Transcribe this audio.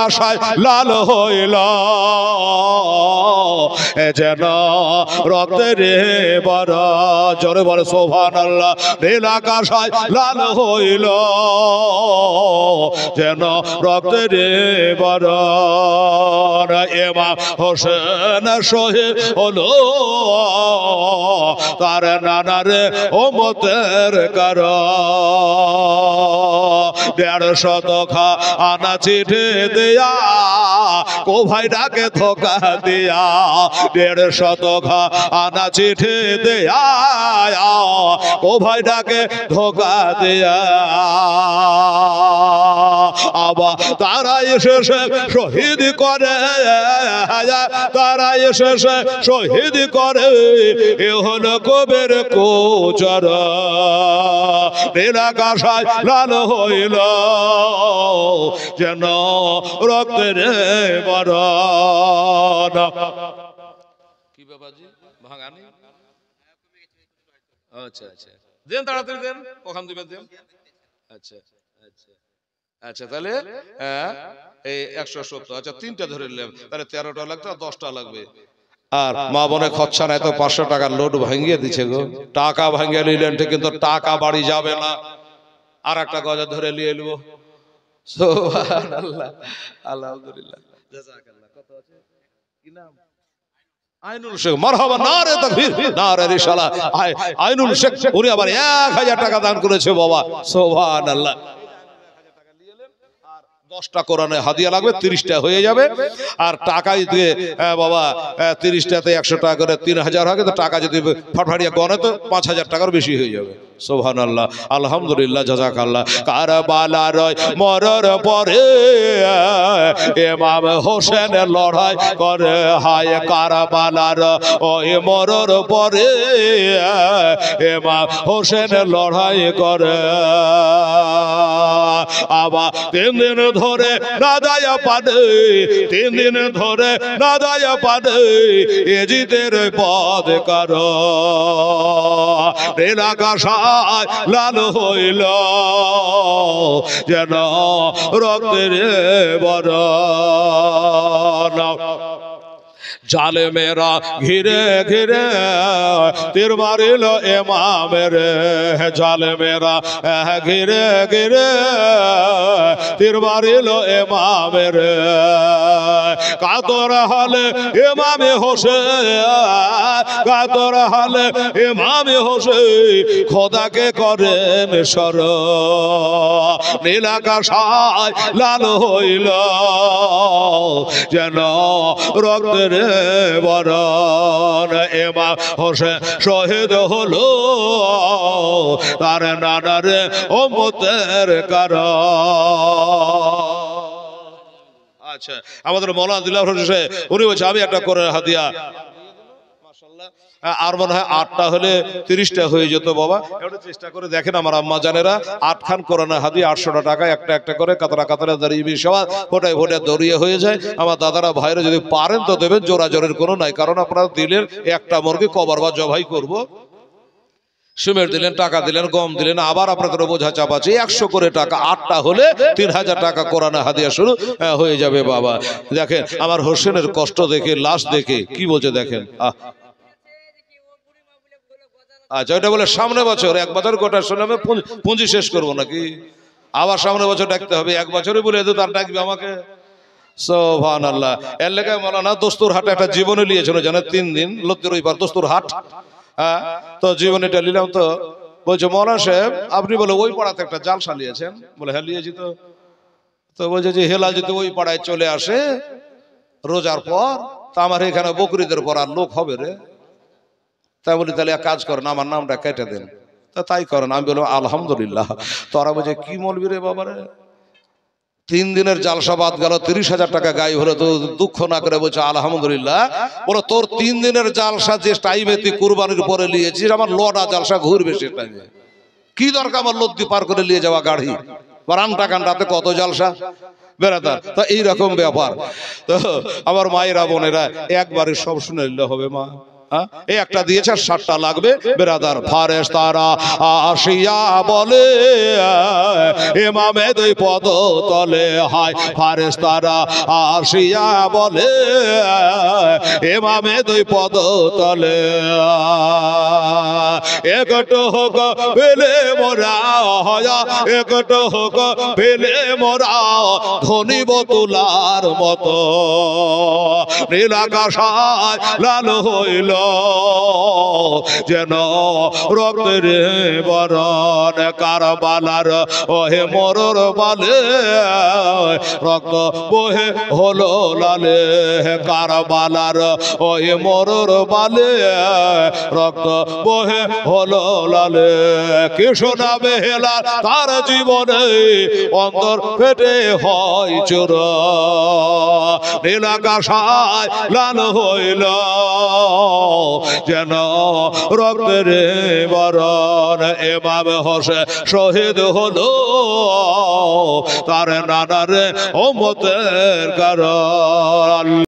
কাঁসায় লাল হইল যেন রক্তের বর জোরে বলে সুবহানাল্লাহ নীল কাঁসায় লাল হইল যেন রক্তের বরণ ইমাম হোসেন শহীদ হলো তার নানার উম্মতের কারণ 150 খানা চিঠি দিয়া কো ভাই ডাকে ধোকা দিয়া 150 খানা চিঠি দিয়া কো ভাই ডাকে ধোকা দিয়া আবার তারা এসে শহীদ করে তারা এসে শহীদ করে এ হলো কবের কোচর নীল কাঁসায় লাল হইল যেন রক্তের বরণ কি বাবাজি ভাঙানি আচ্ছা আচ্ছা দেন তাড়াতাড়ি দেন কখন দিবেন দেন আচ্ছা আচ্ছা আচ্ছা তাহলে এই 170 আচ্ছা 3টা ধরে নিলাম তাহলে 13টা লাগবে আর 10টা লাগবে আর মা বোনে খরচা নাই তো 500 টাকার লোড ভাঙিয়ে দিছে গো টাকা ভাঙিয়ে নিলেন ঠিক কিন্তু টাকা বাড়ি যাবে না আর একটা গজা ধরে নিয়ে এলবো সুবহানাল্লাহ আলহামদুলিল্লাহ জাযাকাল্লাহ কত আছে কি নাম আইনুল শেখ মারহাবা নারে তাকবীর নারে রিসালাত আইনুল শেখ উনি আবার 1000 টাকা দান করেছে বাবা সুবহানাল্লাহ 10টা কোরআনে হাদিয়া লাগবে 30টা হয়ে যাবে আর টাকাই দিয়ে বাবা 30টাতে 100 টাকা করে 3000 হবে তো টাকা যদি ফাটফাটিয়া গনে তো 5000 টাকার বেশি হয়ে যাবে সুবহানাল্লাহ আলহামদুলিল্লাহ জাযাকাল্লাহ কারবালার মরর পরে ইমাম হোসেন লড়াই করে হায় কারবালার ওই মরর পরে ইমাম হোসেন লড়াই করে আবার 3 দিন ধরে নাদায়া পানে 3 দিন ধরে নাদায়া পানে এজিদের পদ কর নীল কাঁসায় লাল হইল যেন রক্তের বরণ জালেমেরা ঘিরে ঘিরে তীর মারিল ইমামের জালেমেরা ঘিরে ঘিরে তীর মারিল ইমামের কাতর হালে ইমামে হোসেন কাতর হালে ইমামে হোসেন খোদাকে করেন শরণ নীল কাঁসায় লাল হইল যেন রক্তের বরণ ইমাম হোসেন শহীদ হলো তার নানার উম্মতের কারণ আচ্ছা আমাদের মওলানা দিলার হোসেন উনি বলছে আমি একটা করে হাদিয়া মাশাআল্লাহ আর মনে হয় 8টা হলে 30টা হয়ে যেত বাবা একটু চেষ্টা করে দেখেন আমার আম্মা জানেরা 8 খান কোরআন হাদিয়া 800 টাকা একটা একটা করে কাতরা কাতরা দাঁড়িয়ে সবার ফোটায় ফোটায় দড়িয়ে হয়ে যায় আমার দাদারা ভাইরা যদি পারেন তো দেবেন জোরা জোরের কোনো নাই কারণ আপনারা দিলেন একটা মুরগি কবর বা জবাই করব সিমেন্ট দিলেন টাকা দিলেন গম দিলেন আবার আপনাদের বোঝা চাপ আছে 100 করে টাকা 8টা হলে 3000 টাকা কোরআন হাদিয়া শুরু হয়ে যাবে বাবা দেখেন আমার হোসেনের কষ্ট দেখে লাশ দেখে কি বলছে দেখেন আচ্ছা ওইটা বলে সামনে বছর 1 বছর গোটা শুনে আমি পুঁজি শেষ করবো নাকি আবার সামনে বছর ডাকতে হবে 1 বছরই বলে তো তার ডাকবে আমাকে সুবহানাল্লাহ এর লেগে মাওলানা দস্তুর হাটে একটা জীবনে নিয়েছিল জানেন 3 দিন লত্তির ওই পার দস্তুর হাট তো জীবনীটা নিলাম তো বলছে মৌলানা সাহেব আপনি বলে ওই পাড়াতে একটা জালসা নিয়েছেন বলে হ্যাঁ নিয়েছি তো বলছে যে হেলা যদি ওই পাড়ায় চলে আসে রোজার পর তা আমার এখানে বকরিদের পর আর লোক হবে রে তাই বলি তাহলে এক কাজ করেন আমার নামটা কেটে দেন তা তাই করেন আমি বললাম আলহামদুলিল্লাহ তোরা বলছে কি মলবি রে বাবারে 3 দিনের জালসা বাদ গেল 30,000 টাকা গায়ে হলো তো দুঃখ না করে বলছে আলহামদুলিল্লাহ বলো তোর 3 দিনের জালসা যে টাইমে তুই কুরবানির পরে নিয়েছিস আমার লড়া জালসা ঘুরবে সে টাইমে কি দরকার আমার লদ্দি পার করে নিয়ে যাওয়া গাড়ি রানটা কান্ডাতে কত জালসা বেড়াতার তো এইরকম ব্যাপার তো আমার মায়েরা বোনেরা একবারে সব শুনে নিলে হবে মা এই একটা দিয়েছে, 60টা লাগবে বেরাদার। ফারেশতারা আসিয়া বলে ইমামে দুই পদ তলে, হায় ফারেশতারা আসিয়া বলে ইমামে দুই পদ তলে, একটু হোক পেলে মোরা, একটু হোক পেলে মোরা ধনিব তুলার মতো, নীলাকাশায় লাল হইল যেন রক্তের বরণ, কারবালার ওহে মরর বালে রক্ত বহে হলো লালে, কারবালার ওহে মরর বালে রক্ত বহে হলো লালে। কি শোনাবে হেলা তার জীবনে অন্তর ফেটে হয় চোর, নীলাকাশায় লাল হইল যেন রক্তের বরণ। ইমাম হোসেন শহীদ হলো তার নানার উম্মতের কারণ।